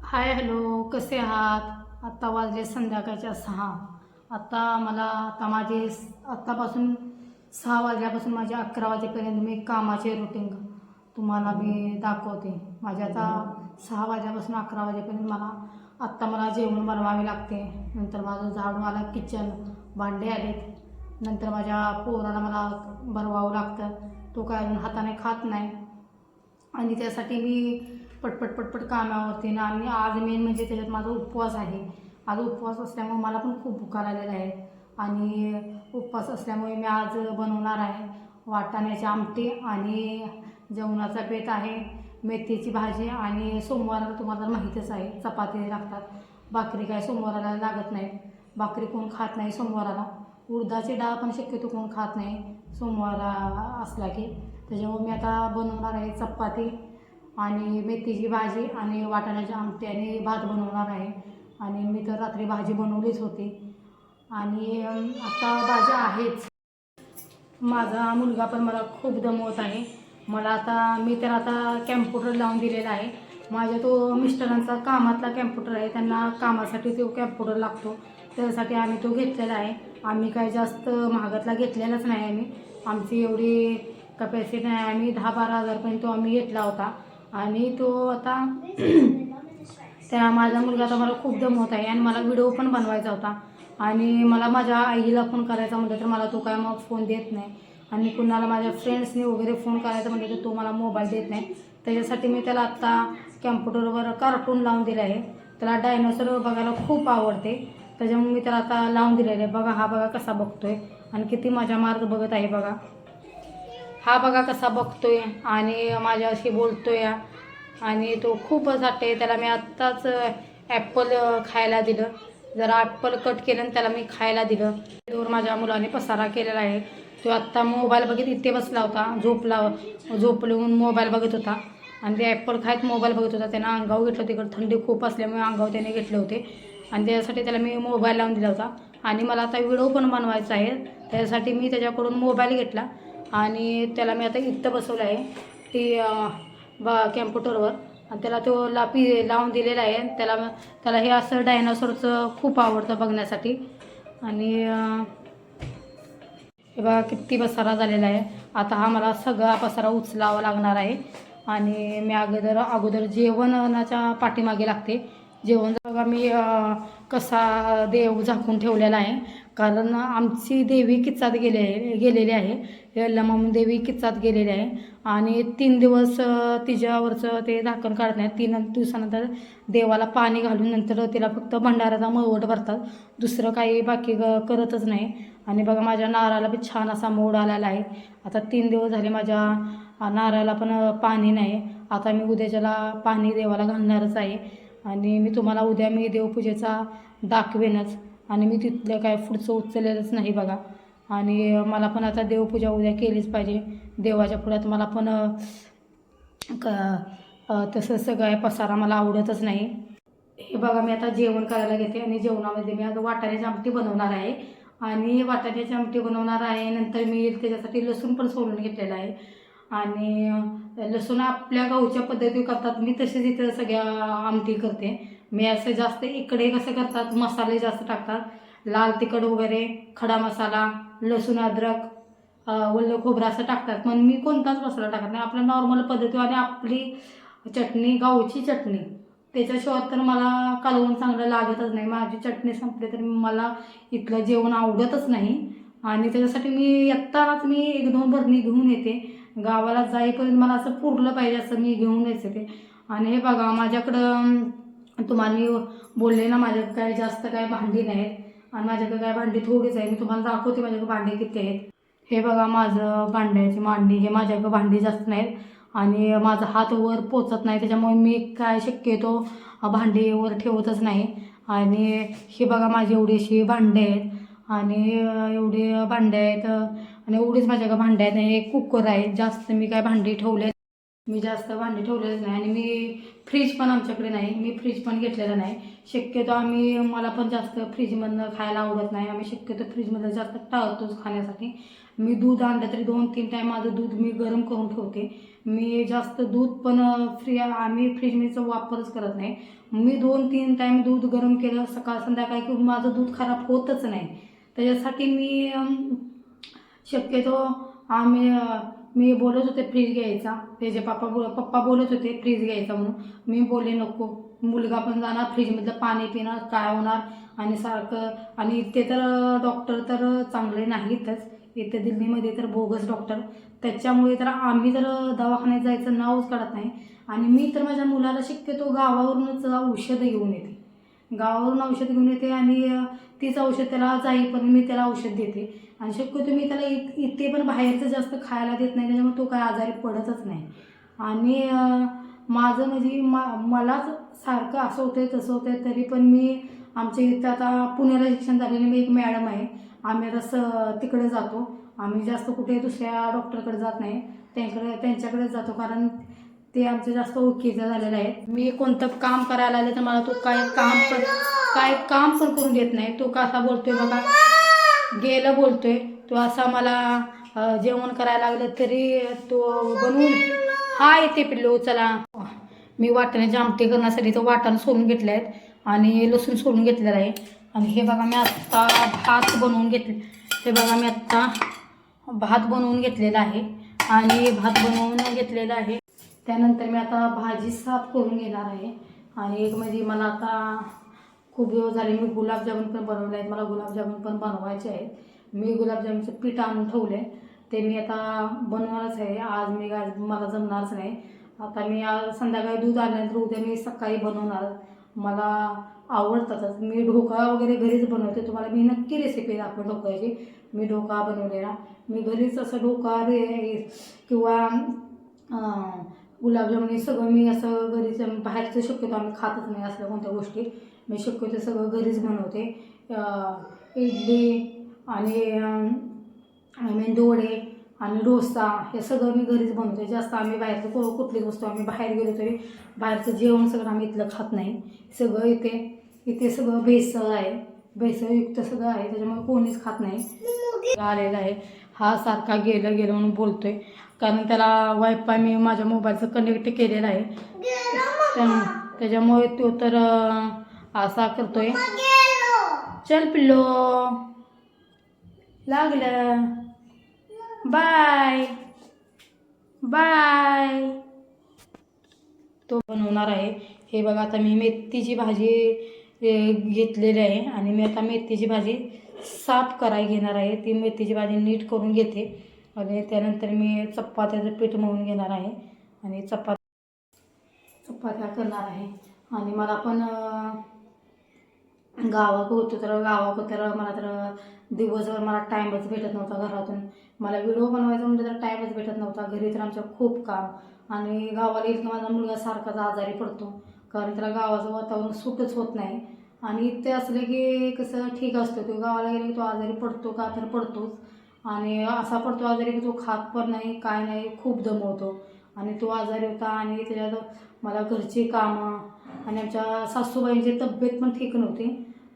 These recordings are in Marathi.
हाय हॅलो, कसे आहात? आत्ता वाजले संध्याकाळच्या 6. आता माझे आत्तापासून 6 वाजल्यापासून माझे 11 वाजेपर्यंत मी कामाचे रुटीन तुम्हाला मी दाखवते. माझे आता 6 वाजल्यापासून 11 वाजेपर्यंत मला जेवण बनवावे लागते. नंतर माझं झाडू आला, किचन भांडे आलेत. नंतर माझ्या पोराला मला भरवावं लागतं. तो काय अजून हाताने खात नाही आणि त्यासाठी मी पटपट कामावरती ना. आणि आज मेन म्हणजे त्याच्यात माझा उपवास आहे. आज उपवास असल्यामुळे मला पण खूप भुका लागलेला आहे आणि उपवास असल्यामुळे मी आज बनवणार आहे वाटाण्याची आमटी आणि जेवणाचा बेत आहे मेथीची भाजी. आणि सोमवाराला तुम्हाला माहीतच आहे चपाती लागतात, भाकरी काय सोमवाराला लागत नाही. भाकरी कोण खात नाही सोमवाराला. उडदाची डाळ पण शक्यतो कोण खात नाही सोमवार असला की. त्याच्यामुळे मी आता बनवणार आहे चपाती आणि मेथीची भाजी आणि वाटाण्याची आमटी आणि भात बनवणार आहे. आणि मी तर रात्री भाजी बनवलीच होती आणि आता भाजी आहेच. माझा मुलगा पण मला खूप दमवत आहे. मी तर आता कॅम्प्युटर लावून दिलेला आहे. माझ्या तो मिस्टरांचा कामातला कॅम्प्युटर आहे, त्यांना कामासाठी तो कॅम्प्युटर लागतो. त्यासाठी आम्ही तो घेतलेला आहे. आम्ही काय जास्त महागातला घेतलेलाच नाही. आमची एवढी कपॅसिटी नाही. आम्ही 10-12 हजारपर्यंत तो आम्ही घेतला होता. आणि तो आता त्या माझा मुलगा आता मला खूप दमवत आहे आणि मला व्हिडिओ पण बनवायचा होता. आणि मला माझ्या आईला फोन करायचा म्हटलं तर मला तो काय मग फोन देत नाही. आणि कुणाला माझ्या फ्रेंड्सनी वगैरे फोन करायचा म्हटलं तर तो मला मोबाईल देत नाही. त्याच्यासाठी मी त्याला आत्ता कॅम्प्युटरवर कार्टून लावून दिलं आहे. त्याला डायनोसॉर बघायला खूप आवडते, त्याच्यामुळे मी त्याला आता लावून दिलेलं आहे. बघा हा बघा कसा बघतोय आणि किती मजा मार्ग बघत आहे. बघा हा बघा कसा बघतोय आणि माझ्याशी बोलतोय. आणि तो खूपच हट्टी आहे. त्याला मी आत्ताच ॲपल खायला दिलं. जरा ॲपल कट केलं आणि त्याला मी खायला दिलं. बेडवर माझ्या मुलाने पसारा केलेला आहे. तो आत्ता मोबाईल बघत इथे बसला होता, झोपलून मोबाईल बघत होता आणि ते ॲपल खायत मोबाईल बघत होता. त्यानं अंगावर घेतलं. तिकडं थंडी खूप असल्यामुळे अंगावर त्याने घेतले होते आणि त्याच्यासाठी त्याला मी मोबाईल लावून दिला होता. आणि मला आता व्हिडिओ पण बनवायचा आहे, त्याच्यासाठी मी त्याच्याकडून मोबाईल घेतला आणि त्याला मी आता इथं बसवलं आहे कॅम्प्युटरवर. आणि त्याला तो लावून दिलेला आहे. त्याला हे असं डायनासोरचं खूप आवडतं बघण्यासाठी. आणि हे बघा किती पसारा झालेला आहे. आता हा मला सगळा पसारा उचलावा लागणार आहे. आणि मी अगोदर जेवणाच्या पाठीमागे लागते. जेवण बघा मी कसा देव झाकून ठेवलेला आहे, कारण आमची देवी किच्चात गेलेली आहे. यल्लमाम देवी किच्चात गेलेली आहे आणि 3 दिवस तिच्यावरचं ते झाकण काढत नाही. 3 दिवसानंतर देवाला पाणी घालून नंतर तिला फक्त भंडाऱ्याचा मळवट भरतात, दुसरं काही बाकी करतच नाही. आणि बघा माझ्या नारळाला बी छान असा मोड आलेला आहे. आता 3 दिवस झाले माझ्या नारळाला पण पाणी नाही. आता मी उद्याच्याला पाणी देवाला घालणारच आहे. आणि मी तुम्हाला उद्या देवपूजेचा दाखवेनच. आणि मी तिथलं काय पुढचं उचललेलंच नाही बघा. आणि मला पण आता देवपूजा उद्या केलीच पाहिजे. देवाच्या पुढ्यात मला पण तसं सगळं पसारा मला आवडतच नाही. हे बघा मी आता जेवण करायला घेते आणि जेवणामध्ये मी आता वाटाण्याची आमटी बनवणार आहे. नंतर मी त्याच्यासाठी लसूण पण सोलून घेतलेला आहे. आणि लसूण आपल्या गावच्या पद्धती करतात, मी तसेच इथं सगळ्या आमटी करते. मी असं जास्त इकडे कसं करतात, मसाले जास्त टाकतात, लाल तिखट वगैरे, खडा मसाला, लसूण, अद्रक, ओलं खोबरं असं टाकतात. पण मी कोणताच मसाला टाकत नाही. आपल्या नॉर्मल पद्धती आणि आपली चटणी, गावची चटणी, त्याच्याशिवाय तर मला कालवण चांगलं लागतच नाही. माझी चटणी संपली तर मला इथलं जेवण आवडतच नाही. आणि त्याच्यासाठी मी येतानाच मी 1-2 भरणी घेऊन येते. गावाला जाईपर्यंत मला असं पुरलं पाहिजे असं मी घेऊन यायचं ते. आणि हे बघा माझ्याकडं तुम्हाला मी बोलले ना, माझ्याकडे काय जास्त काय भांडी नाहीत आणि माझ्याकडे काय भांडी थोडीच आहे. मी तुम्हाला दाखवते माझ्याकडे भांडी किती आहेत. हे बघा माझं भांड्याची मांडी. हे माझ्याकडे भांडी जास्त नाहीत आणि माझा हात वर पोचत नाही, त्याच्यामुळे मी काय शक्यतो भांडी वर ठेवतच नाही. आणि हे बघा माझी एवढीशी भांडे आहेत आणि एवढे भांडे आहेत आणि एवढीच माझ्याकडे भांडे आहेत. हे कुकर आहे, जास्त मी काय भांडी ठेवले मी जास्त भांडी ठेवलेलंच नाही आणि मी फ्रीज पण आमच्याकडे नाही, मी फ्रीज पण घेतलेलं नाही. शक्यतो मला पण जास्त फ्रीजमधनं खायला आवडत नाही. आम्ही शक्यतो फ्रीजमधलं जास्त टाळतोच खाण्यासाठी. मी दूध आणलं तरी 2-3 टाईम माझं दूध मी गरम करून ठेवते. मी जास्त दूध पण आम्ही फ्रीजमध्येचा वापरच करत नाही. मी 2-3 टाईम दूध गरम केलं सकाळ संध्याकाळी की माझं दूध खराब होतच नाही. त्याच्यासाठी शक्यतो मी बोलत होते फ्रीज घ्यायचा, त्याचे पप्पा बोलत होते फ्रीज घ्यायचा म्हणून. मी बोलले नको, मुलगा पण जाणार फ्रीजमधलं पाणी पिणार काय होणार आणि सारखं. आणि ते तर डॉक्टर तर चांगले नाहीतच इथे दिल्लीमध्ये, तर बोगस डॉक्टर. त्याच्यामुळे तर आम्ही तर दवाखान्यात जायचं नावच काढत नाही. आणि मी तर माझ्या मुलाला शक्यतो गावावरूनच औषधं घेऊन येते, गावावरून औषध घेऊन येते आणि तीच औषध त्याला जाईपर्यंत मी त्याला औषध देते. आणि शक्यतो मी त्याला इथे पण बाहेरचं जास्त खायला देत नाही, त्याच्यामुळे तो काय आजारी पडतच नाही. आणि माझं म्हणजे मलाच सारखं असं होतंय तसं होतंय, तरी पण मी आमच्या इथं आता पुण्याला शिक्षण झालेली मी एक मॅडम आहे, आम्ही आता तिकडे जातो. आम्ही जास्त कुठे दुसऱ्या डॉक्टरकडे जात नाही, त्यांच्याकडेच जातो, कारण ते आमचं जास्त ओळखीचं झालेलं आहे. मी कोणतं काम करायला आले तर मला तो काय काम पण करून देत नाही. तो कसा बोलतोय बघा, गेलं बोलतोय तो असा. मला जेवण करायला लागलं तरी तो बनवून हा येते पिल्लू चला. मी वाटण्याचे आमटी करण्यासाठी तो वाटण सोलून घेतले आहेत आणि लसूण सोलून घेतलेला आहे. आणि हे बघा मी आत्ता भात बनवून घेतले, हे बघा मी आत्ता भात बनवून घेतलेला आहे आणि भात बनवून घेतलेला आहे. त्यानंतर मी आता भाजी साफ करून घेणार आहे. आणि एक म्हणजे मला आता खूप दिवस झाले मी गुलाबजामुन पण बनवले आहेत, मला गुलाबजामुन पण बनवायचे आहेत. मी गुलाबजामुनचं पीठ आणून ठेवले, ते मी आता बनवणारच आहे. आज मला जमणारच नाही. आता मी आज संध्याकाळी दूध आल्यानंतर उद्या मी सकाळी बनवणार. मला आवडतातच. मी ढोकळा वगैरे घरीच बनवते, तुम्हाला मी नक्की रेसिपी दाखवेन ढोकळ्याची. मी ढोकळा बनवलेला, मी घरीच असं ढोकळा किंवा गुलाबजामुन हे सगळं मी असं घरीच, बाहेरचं शक्यतो आम्ही खातच नाही असल्या कोणत्या गोष्टी. मी शक्यतो सगळं घरीच बनवते. इडली आणि मेंदूवडे आणि डोसा हे सगळं मी घरीच बनवते. जास्त आम्ही बाहेरचं कुठलीच वस्तू आम्ही बाहेर गेलो तरी बाहेरचं जेवण सगळं आम्ही इथलं खात नाही. सगळं इथे सगळं भेसळ आहे, भेसळयुक्त सगळं आहे, त्याच्यामुळे कोणीच खात नाही. आलेला आहे हा सारखा गेलं म्हणून बोलतोय, कारण त्याला वायफाय मी माझ्या मोबाईलचं कनेक्ट केलेलं आहे, त्याच्यामुळे तो तर असा करतोय. चल पिल्लो लागलं, बाय बाय. तो बनवणार आहे. हे बघा आता मी मेथीची भाजी घेतलेली आहे आणि मी आता मेथीची भाजी साफ करायला घेणार आहे. ती मेथीची भाजी नीट करून घेते आणि त्यानंतर मी चपात्याचं पीठ मळून घेणार आहे आणि चपात्या करणार आहे. आणि मला पण गावाकडं तर मला तर दिवसभर मला टाईमच भेटत नव्हता घरातून. मला व्हिडिओ बनवायचा म्हणजे तर टाईमच भेटत नव्हता. घरी तर आमच्या खूप काम आणि गावाला येईल की माझा मुलगा सारखाच आजारी पडतो, कारण त्याला गावाचं वातावरण सूटच होत नाही. आणि इथे असलं की कसं ठीक असतं, तो गावाला गेला की तो आजारी पडतो का तर पडतोच. आणि असा पडतो आजारी की तो खात पण नाही काय नाही, खूप दमवतो. आणि तो आजारी होता आणि त्याच्यात मला घरची कामं आणि आमच्या सासूबाईंची तब्येत पण ठीक नव्हती.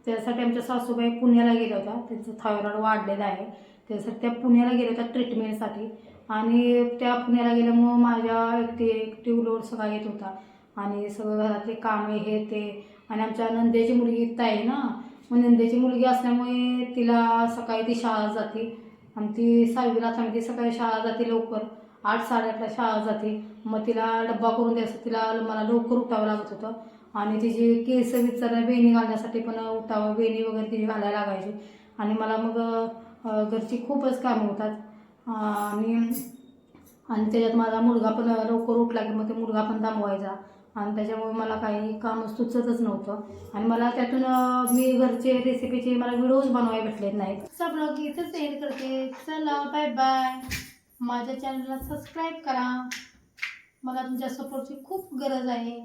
त्यासाठी आमच्या सासूबाई पुण्याला गेल्या होत्या, त्यांचं थायरॉइड वाढलेलं आहे, त्यासाठी त्या पुण्याला गेल्या होत्या ट्रीटमेंटसाठी. आणि त्या पुण्याला गेल्यामुळं माझ्या एकटी लोड सगळा येत होता आणि सगळं घरातले कामे हे ते. आणि आमच्या नंदेची मुलगी इथं आहे ना, मग नंदेची मुलगी असल्यामुळे तिला सकाळी ती शाळा जाते आणि ती 6वीला असल्यामुळे ती सकाळी शाळा जाते लवकर, 8-8:30ला शाळा जाते. मग तिला डब्बा करून द्यायचं, मला लवकर उठावं लागत होतं. आणि तिची केस विचारल्या वेणी घालण्यासाठी पण उठावं, वेणी वगैरे तिची घालायला लागायची. आणि मला मग घरची खूपच कामं होतात. आणि त्याच्यात माझा मुलगा पण लवकर उठला की मग ते मुलगा पण दमवायचा आणि त्याच्यामुळे मला काही काम सुचतच नव्हतं. आणि मला त्यातून मी घरचे रेसिपीचे मला व्हिडिओज बनवायला भेटलेत नाहीत. सब ब्लॉग इथंच एंड करते. चला बाय बाय. माझ्या चॅनलला सबस्क्राईब करा, मला तुमच्या सपोर्टची खूप गरज आहे.